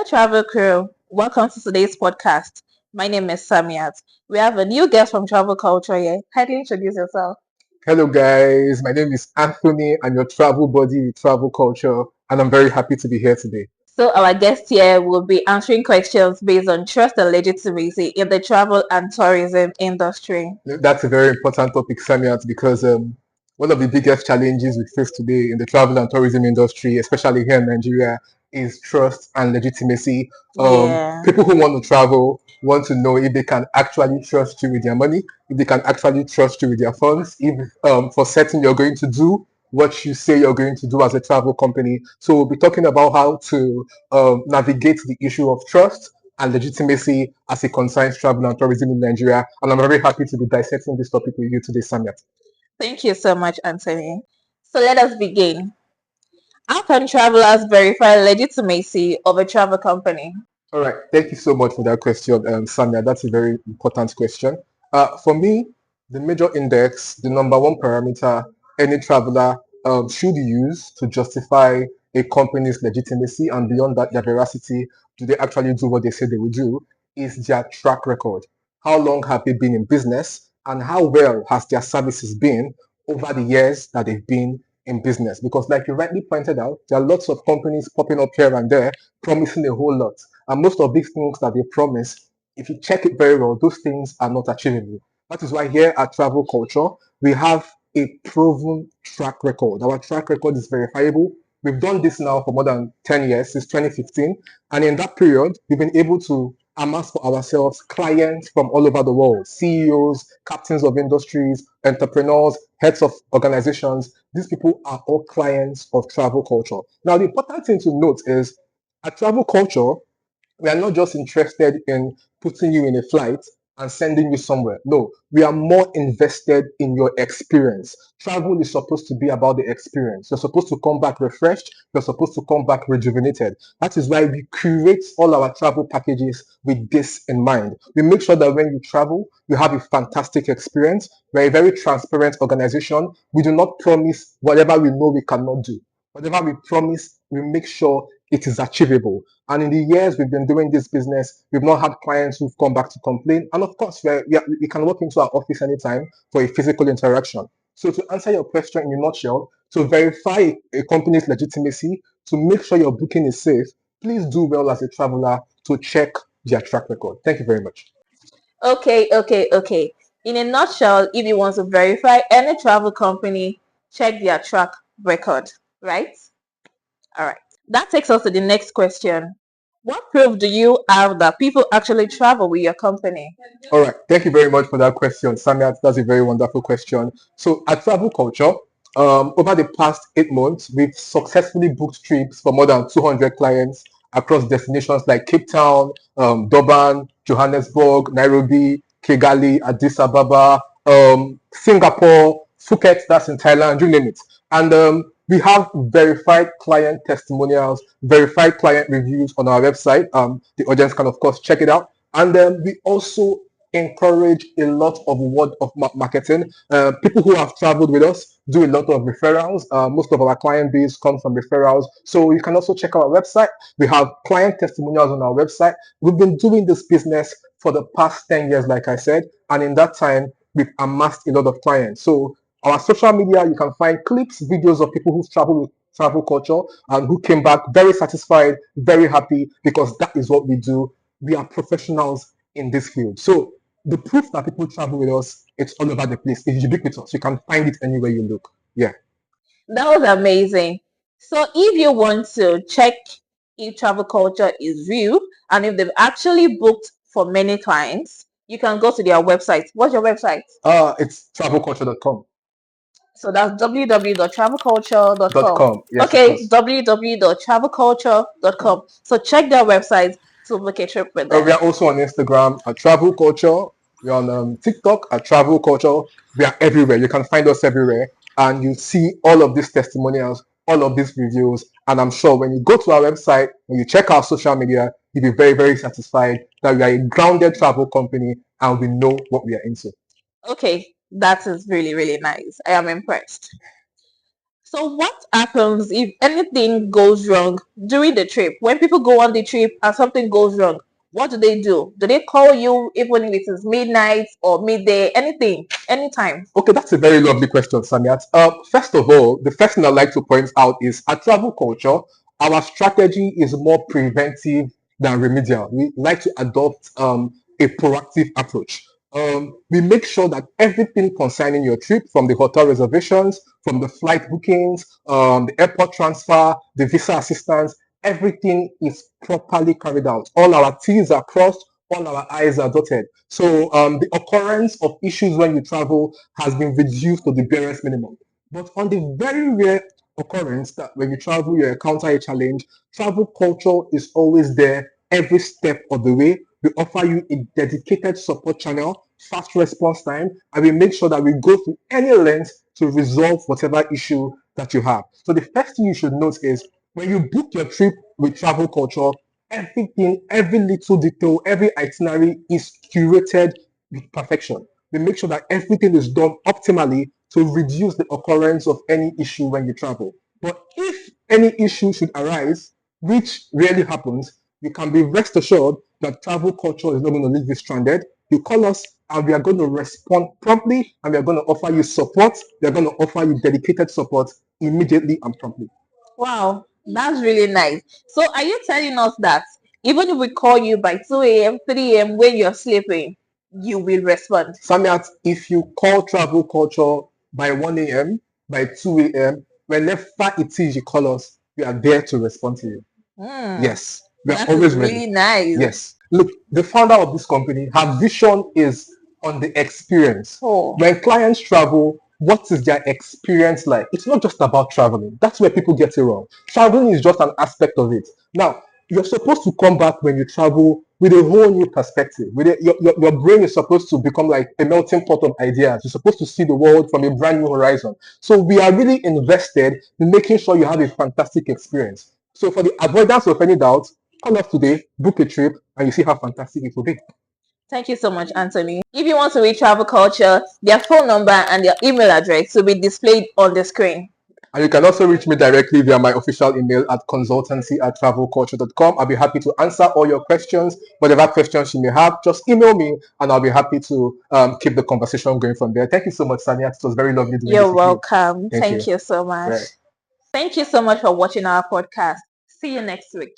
Hello, travel crew. Welcome to today's podcast. My name is Samiat. We have a new guest from Travel Culture here. Kindly introduce yourself. Hello, guys. My name is Anthony. I'm your travel buddy with travel culture, and I'm very happy to be here today. So, our guest here will be answering questions based on trust and legitimacy in the travel and tourism industry. That's a very important topic, Samiat, because one of the biggest challenges we face today in the travel and tourism industry, especially here in Nigeria, is trust and legitimacy. Yeah. People who want to travel want to know if they can actually trust you with their money, if they can actually trust you with their funds, if for certain you're going to do what you say you're going to do as a travel company. So we'll be talking about how to navigate the issue of trust and legitimacy as it concerns travel and tourism in Nigeria. And I'm very happy to be dissecting this topic with you today, Samia. Thank you so much, Anthony. So, let us begin. How can travelers verify legitimacy of a travel company? All right, thank you so much for that question, Samia. That's a very important question. For me, the major index, the number one parameter any traveler should use to justify a company's legitimacy and beyond that, their veracity, do they actually do what they say they will do, is their track record. How long have they been in business and how well has their services been over the years that they've been in business? Because like you rightly pointed out, there are lots of companies popping up here and there promising a whole lot. And most of these things that they promise, if you check it very well, those things are not achievable. That is why here at Travel Culture, we have a proven track record. Our track record is verifiable. We've done this now for more than 10 years, since 2015. And in that period, we've been able to amass for ourselves clients from all over the world, CEOs, captains of industries, entrepreneurs, heads of organizations. These people are all clients of Travel Culture. Now, the important thing to note is at Travel Culture, we are not just interested in putting you in a flight and sending you somewhere. No, we are more invested in your experience. Travel is supposed to be about the experience. You're supposed to come back refreshed. You're supposed to come back rejuvenated. That is why we curate all our travel packages with this in mind. We make sure that when you travel, you have a fantastic experience. We're a very transparent organization. We do not promise whatever we know we cannot do. Whatever we promise, we make sure it is achievable. And in the years we've been doing this business, we've not had clients who've come back to complain. And of course, we can walk into our office anytime for a physical interaction. So to answer your question in a nutshell, to verify a company's legitimacy, to make sure your booking is safe, please do well as a traveler to check their track record. Thank you very much. Okay. In a nutshell, if you want to verify any travel company, check their track record, right? All right. That takes us to the next question. What proof do you have that people actually travel with your company? All right. Thank you very much for that question, Samia. That's a very wonderful question. So at Travel Culture, over the past 8 months, we've successfully booked trips for more than 200 clients across destinations like Cape Town, Durban, Johannesburg, Nairobi, Kigali, Addis Ababa, Singapore, Phuket, that's in Thailand, you name it. And we have verified client testimonials, verified client reviews on our website. The audience can, of course, check it out. And we also encourage a lot of word of marketing. People who have traveled with us do a lot of referrals. Most of our client base comes from referrals. So you can also check our website. We have client testimonials on our website. We've been doing this business for the past 10 years, like I said. And in that time, we've amassed a lot of clients. So our social media, you can find clips, videos of people who've traveled with travel culture and who came back very satisfied, very happy, because that is what we do. We are professionals in this field. So the proof that people travel with us, it's all over the place. It's ubiquitous. You can find it anywhere you look. Yeah. That was amazing. So if you want to check if travel culture is real and if they've actually booked for many clients, you can go to their website. What's your website? It's travelculture.com. So that's www.travelculture.com. .com. Yes, Okay, www.travelculture.com. So check their website to book a trip with them. We are also on Instagram at Travel Culture. We're on TikTok at Travel Culture. We are everywhere. You can find us everywhere. And you see all of these testimonials, all of these reviews. And I'm sure when you go to our website, when you check our social media, you'll be very, very satisfied that we are a grounded travel company and we know what we are into. Okay, that is really, really nice. I am impressed. So what happens if anything goes wrong during the trip? When people go on the trip and something goes wrong, what do they do? Do they call you even if it is midnight or midday, anything, anytime? Okay, that's a very lovely question, Samiat. First of all, the first thing I'd like to point out is at travel culture, our strategy is more preventive than remedial. We like to adopt a proactive approach. We make sure that everything concerning your trip, from the hotel reservations, from the flight bookings, the airport transfer, the visa assistance, everything is properly carried out. All our T's are crossed, all our I's are dotted. So the occurrence of issues when you travel has been reduced to the barest minimum. But on the very rare occurrence that when you travel, you encounter a challenge, travel culture is always there every step of the way. We offer you a dedicated support channel, fast response time, and we make sure that we go through any length to resolve whatever issue that you have. So the first thing you should note is when you book your trip with travel culture, everything, every little detail, every itinerary is curated with perfection. We make sure that everything is done optimally to reduce the occurrence of any issue when you travel. But if any issue should arise, which rarely happens, you can be rest assured that travel culture is not going to leave you stranded. You call us and we are going to respond promptly and we are going to offer you support. We are going to offer you dedicated support immediately and promptly. Wow, that's really nice. So are you telling us that even if we call you by 2 a.m., 3 a.m. when you're sleeping, you will respond? Samiat, if you call travel culture by 1 a.m., by 2 a.m., whenever it is you call us, we are there to respond to you. Hmm, Yes, we are that is always ready. really nice. Yes. Look, the founder of this company, her vision is on the experience. Oh, When clients travel, what is their experience like? It's not just about traveling. That's where people get it wrong. Traveling is just an aspect of it. Now, you're supposed to come back when you travel with a whole new perspective. Your brain is supposed to become like a melting pot of ideas. You're supposed to see the world from a brand new horizon. So we are really invested in making sure you have a fantastic experience. So for the avoidance of any doubt, call us today, book a trip, and you see how fantastic it will be. thank you so much, Anthony. If you want to reach Travel Culture, their phone number and their email address will be displayed on the screen. And you can also reach me directly via my official email at consultancy@travelculture.com. I'll be happy to answer all your questions. Whatever questions you may have, just email me and I'll be happy to keep the conversation going from there. Thank you so much, Sanya. It was very lovely doing this You're with you. welcome. Thank Thank you. you so much. Right. Thank you so much for watching our podcast. See you next week.